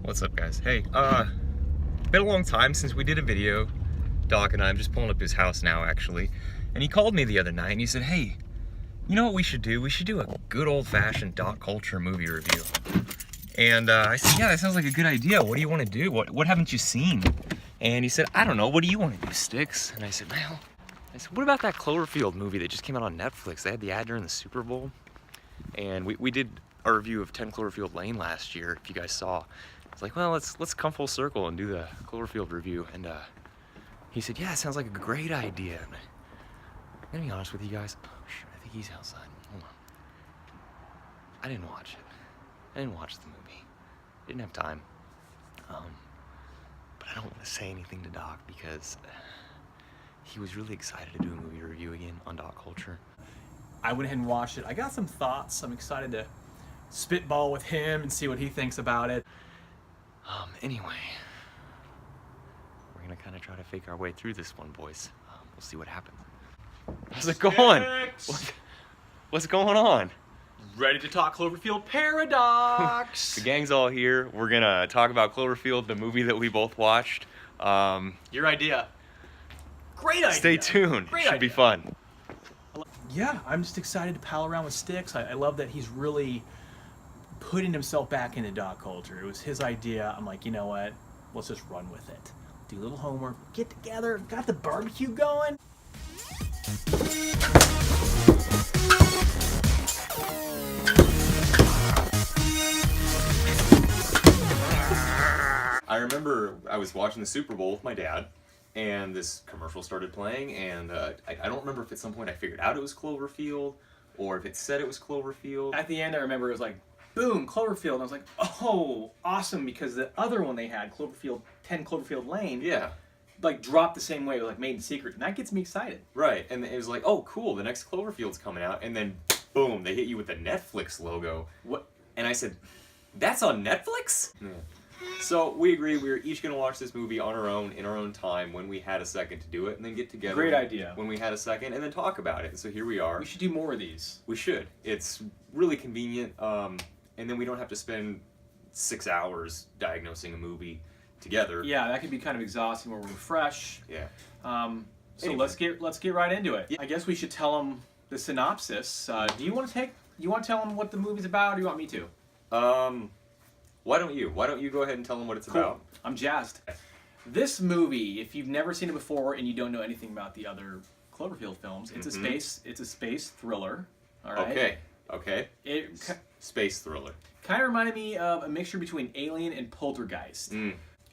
What's up, guys? Hey, been a long time since we did a video. Doc and I, I'm just pulling up his house now, actually. And he called me the other night and he said, hey, you know what we should do? We should do a good old-fashioned Doc Culture movie review. And I said, yeah, that sounds like a good idea. What do you want to do? What haven't you seen? And he said, I don't know. What do you want to do, Sticks? And I said, well, what about that Cloverfield movie that just came out on Netflix? They had the ad during the Super Bowl. And we did a review of 10 Cloverfield Lane last year, if you guys saw. It's like, well, let's come full circle and do the Cloverfield review. And he said, yeah, it sounds like a great idea. And I'm gonna be honest with you guys. Oh, shoot, I think he's outside. Hold on. I didn't watch it. I didn't watch the movie. Didn't have time. But I don't want to say anything to Doc because he was really excited to do a movie review again on Doc Culture. I went ahead and watched it. I got some thoughts. I'm excited to spitball with him and see what he thinks about it. Anyway, we're gonna kind of try to fake our way through this one, boys. We'll see what happens. How's it going? What's going on? Ready to talk Cloverfield Paradox. The gang's all here. We're gonna talk about Cloverfield, the movie that we both watched. Your idea. Great idea. Stay tuned. Great Should idea. be fun. Yeah, I'm just excited to pal around with Sticks. I love that he's really putting himself back into Doc Culture. It was his idea. I'm like, you know what? Let's just run with it. Do a little homework, get together, got the barbecue going. I remember I was watching the Super Bowl with my dad, and this commercial started playing, and I don't remember if at some point I figured out it was Cloverfield, or if it said it was Cloverfield. At the end, I remember it was like, boom, Cloverfield. And I was like, oh, awesome, because the other one they had, 10 Cloverfield Lane, Yeah. like dropped the same way. It was like made in secret, and that gets me excited. Right, and it was like, oh, cool, the next Cloverfield's coming out, and then, boom, they hit you with the Netflix logo. What? And I said, that's on Netflix? Yeah. So we agreed we were each going to watch this movie on our own, in our own time, when we had a second to do it, and then get together. Great idea. When we had a second, and then talk about it. And so here we are. We should do more of these. We should. It's really convenient, and then we don't have to spend 6 hours diagnosing a movie together. Yeah, that could be kind of exhausting when we're fresh. Yeah. So Anyway. let's get right into it. Yeah. I guess we should tell them the synopsis. Do you want to tell them what the movie's about, or do you want me to? Why don't you go ahead and tell them what it's about? I'm jazzed. This movie, if you've never seen it before and you don't know anything about the other Cloverfield films, it's a space thriller. All right. Okay. Space thriller. Kind of reminded me of a mixture between Alien and Poltergeist.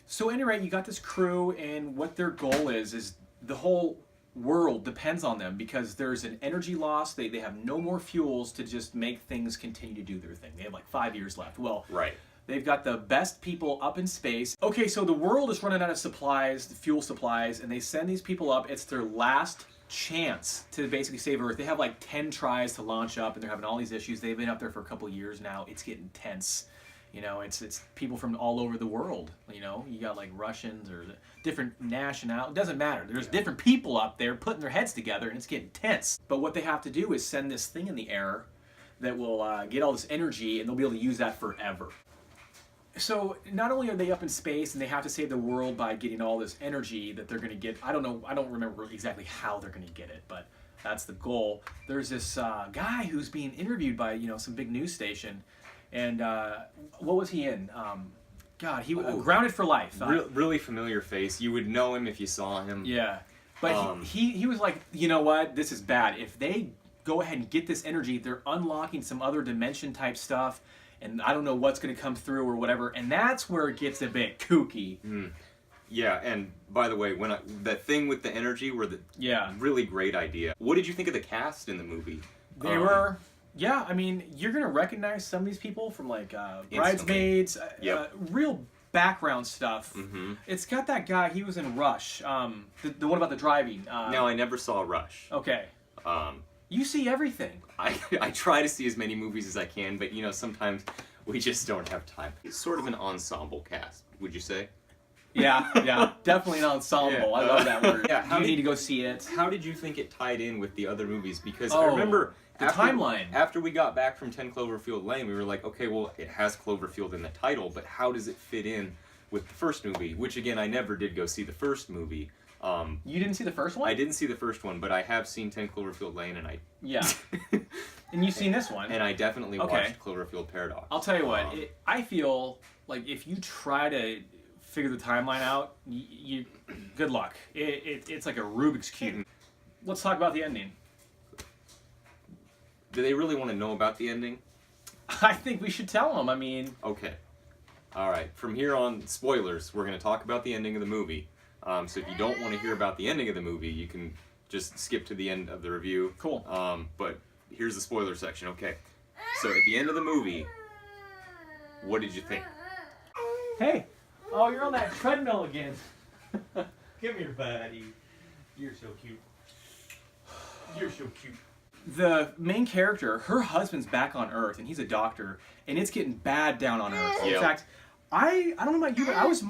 So, at any rate, you got this crew, and what their goal is the whole world depends on them because there's an energy loss. They have no more fuels to just make things continue to do their thing. They have like 5 years left. Well, Right. they've got the best people up in space. Okay, so the world is running out of supplies, the fuel supplies, and they send these people up. It's their last chance to basically save Earth. They have like 10 tries to launch up, and they're having all these issues. They've been up there for a couple of years now. It's getting tense. You know, it's people from all over the world. You know, you got like Russians or different nationalities. It doesn't matter. There's different people up there putting their heads together, and it's getting tense. But what they have to do is send this thing in the air that will get all this energy, and they'll be able to use that forever. So not only are they up in space and they have to save the world by getting all this energy that they're going to get. I don't know. I don't remember exactly how they're going to get it, but that's the goal. There's this guy who's being interviewed by some big news station, and what was he in? God, he was Grounded for Life. Really familiar face. You would know him if you saw him. Yeah, but he was like, you know what? This is bad. If they go ahead and get this energy, they're unlocking some other dimension type stuff. And I don't know what's going to come through or whatever, and that's where it gets a bit kooky. Yeah, and by the way, that thing with the energy were really great idea. What did you think of the cast in the movie? They were, I mean, you're going to recognize some of these people from like Bridesmaids, real background stuff. It's got that guy, he was in Rush, the one about the driving. No, I never saw Rush. Okay. You see everything. I try to see as many movies as I can, but sometimes we just don't have time. It's sort of an ensemble cast, would you say? Yeah, definitely an ensemble. I love that word. Yeah, you need to go see it. How did you think it tied in with the other movies? Because I remember timeline. After we got back from 10 Cloverfield Lane, we were like, okay, well, it has Cloverfield in the title, but how does it fit in with the first movie? Which, again, I never did go see the first movie. You didn't see the first one? I didn't see the first one, but I have seen 10 Cloverfield Lane, and Yeah. And you've seen this one. And I definitely Okay. watched Cloverfield Paradox. I'll tell you what, I feel like if you try to figure the timeline out, you good luck. It's like a Rubik's Cube. Let's talk about the ending. Do they really want to know about the ending? I think we should tell them. I mean... Okay. All right. From here on, spoilers. We're going to talk about the ending of the movie. So if you don't want to hear about the ending of the movie, you can just skip to the end of the review. Cool. But here's the spoiler section. Okay. So at the end of the movie, what did you think? Hey. Oh, you're on that treadmill again. Come here, buddy. You're so cute. You're so cute. The main character, her husband's back on Earth, and he's a doctor, and it's getting bad down on Earth. Yep. In fact, I don't know about you, but I was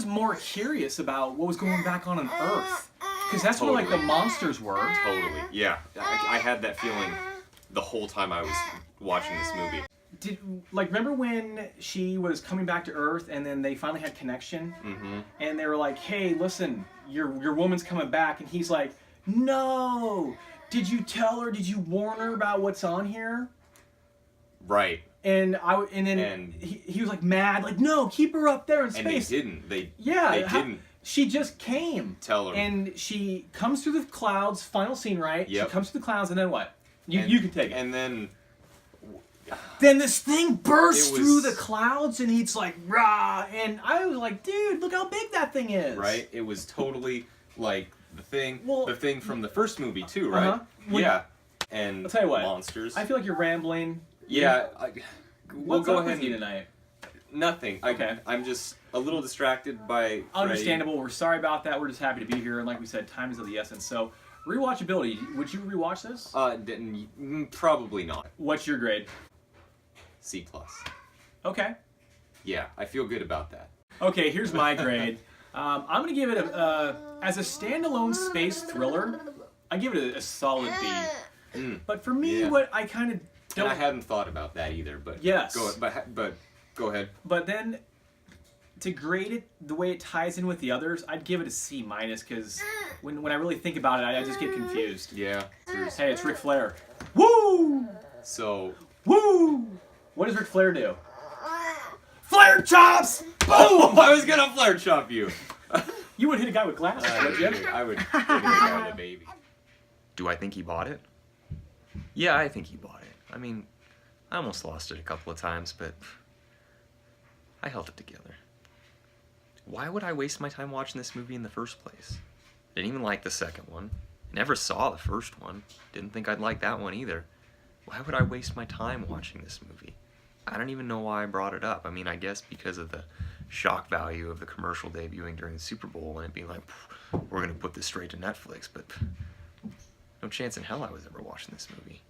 more curious about what was going back on Earth, because that's where like the monsters were. Totally. Yeah. I had that feeling the whole time I was watching this movie. Remember when she was coming back to Earth, and then they finally had connection, and they were like, "Hey, listen, your woman's coming back," and he's like, "No, did you tell her? Did you warn her about what's on here?" Right. And he was like mad, like, "No, keep her up there in space." And they didn't. They didn't. She just came. Tell her. And she comes through the clouds. Final scene, right? Yep. She comes through the clouds, and then what? You can take it. And then this thing bursts through the clouds, and he's like, rah! And I was like, dude, look how big that thing is. Right? It was totally like the thing from the first movie too, right? Uh-huh. Yeah. And I'll tell you what. monsters. I feel like you're rambling. Yeah. We'll What's go up ahead with you and tonight? nothing. Okay. I'm just a little distracted by Understandable. We're sorry about that. We're just happy to be here, and like we said, time is of the essence. So, rewatchability. Would you rewatch this? Probably not. What's your grade? C+. Okay. Yeah, I feel good about that. Okay, here's my grade. I'm gonna give it as a standalone space thriller. I give it a solid B. But for me, what I kind of don't. And I hadn't thought about that either. But yes. But go ahead. But then, to grade it the way it ties in with the others, I'd give it a C minus because when I really think about it, I just get confused. Yeah. Hey, it's Ric Flair. Woo! So. Woo! What does Ric Flair do? Flair chops! Boom! I was gonna flare chop you. You would hit a guy with glasses, would you? I would hit a guy with a baby. Do I think he bought it? Yeah, I think he bought it. I mean, I almost lost it a couple of times, but I held it together. Why would I waste my time watching this movie in the first place? Didn't even like the second one. Never saw the first one. Didn't think I'd like that one either. Why would I waste my time watching this movie? I don't even know why I brought it up. I mean, I guess because of the shock value of the commercial debuting during the Super Bowl and it being like, we're going to put this straight to Netflix, but no chance in hell I was ever watching this movie.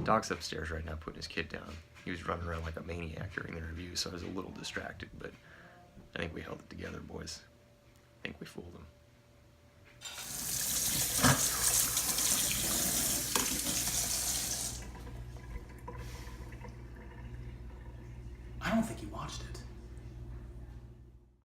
Doc's upstairs right now putting his kid down. He was running around like a maniac during the review, so I was a little distracted, but I think we held it together, boys. I think we fooled him.